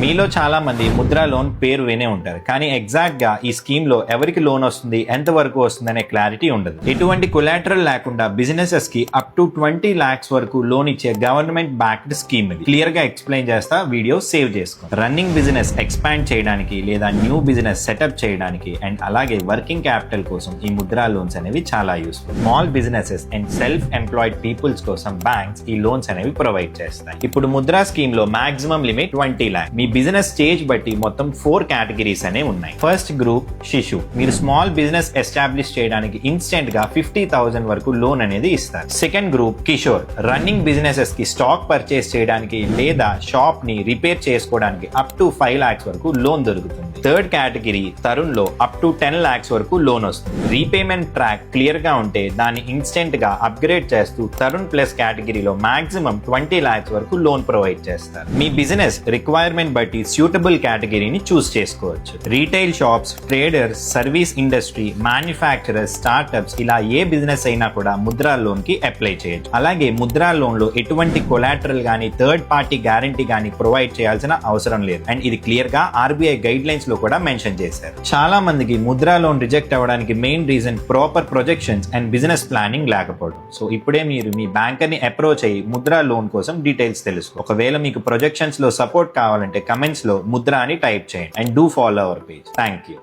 మీలో చాలా మంది ముద్రా లోన్ పేరు వినే ఉంటారు, కానీ ఎగ్జాక్ట్ గా ఈ స్కీమ్ లో ఎవరికి లోన్ వస్తుంది, ఎంత వరకు వస్తుంది అనే క్లారిటీ ఉండదు. ఎటువంటి కొలాటరల్ లేకుండా బిజినెసెస్ కి అప్ టు 20 lakhs వరకు లోన్ ఇచ్చే గవర్నమెంట్ బ్యాక్డ్ స్కీమ్ ఇది. క్లియర్ గా ఎక్స్ప్లెయిన్ చేస్తా, వీడియో సేవ్ చేసుకో. రన్నింగ్ బిజినెస్ ఎక్స్పాండ్ చేయడానికి లేదా న్యూ బిజినెస్ సెటప్ చేయడానికి అండ్ అలాగే వర్కింగ్ క్యాపిటల్ కోసం ఈ ముద్రా లోన్స్ అనేవి చాలా useful. Small businesses and self employed peoples కోసం బ్యాంక్స్ ఈ లోన్స్ అనేవి ప్రొవైడ్ చేస్తాయి. ఇప్పుడు ముద్రా స్కీమ్ లో మాక్సిమం లిమిట్ 20 lakhs. మీ బిజినెస్ స్టేజ్ బట్టి మొత్తం 4 కేటగిరీస్ అనే ఉన్నాయి. ఫస్ట్ గ్రూప్ శిశు. మీరు స్మాల్ బిజినెస్ ఎస్టాబ్లిష్ చేయడానికి ఇన్స్టెంట్ గా 50,000 వరకు లోన్ అనేది ఇస్తారు. Second group Kishore. Running businesses కి స్టాక్ పర్చేస్ చేయడానికి లేదా షాప్ ని రిపేర్ చేసుకోవడానికి అప్ టు 5 lakhs వరకు లోన్ దొరుకుతుంది. థర్డ్ కేటగిరీ తరుణ్ లో అప్ టు 10 lakhs వరకు లోన్ వస్తుంది. రీపేమెంట్ ట్రాక్ క్లియర్ గా ఉంటే దాన్ని ఇన్స్టెంట్ గా అప్గ్రేడ్ చేస్తూ తరుణ్ ప్లస్ కేటగిరీలో మాక్సిమం 20 lakhs వరకు లోన్ ప్రొవైడ్ చేస్తారు. మీ బిజినెస్ రిక్వైర్మెంట్ బట్టి సూటబుల్ కేటగిరీని చూస్ చేసుకోవచ్చు. Retail shops, traders, service industry, manufacturers, startups ఇలా ఏ బిజినెస్ అయినా కూడా ముద్రా లోన్ కి అప్లై చేయొచ్చు. అలాగే ముద్రా లోన్ లో ఎటువంటి కొలాటరల్ గానీ థర్డ్ పార్టీ గ్యారంటీ గానీ ప్రొవైడ్ చేయాల్సిన అవసరం లేదు. అండ్ ఇది క్లియర్ గా ఆర్బీఐ గైడ్ లైన్స్ లో కూడా మెన్షన్ చేశారు. చాలా మందికి ముద్రా లోన్ రిజెక్ట్ అవ్వడానికి main reason proper projections and business planning లేకపోవడం. సో ఇప్పుడే మీరు మీ బ్యాంకర్ ని అప్రోచ్ అయ్యి ముద్రా లోన్ కోసం డీటెయిల్స్ తెలుసు. ఒకవేళ మీకు ప్రొజెక్షన్స్ లో సపోర్ట్ కావాలంటే కమెంట్స్ లో ముద్ర అని టైప్ చేయండి and do follow our page. Thank you.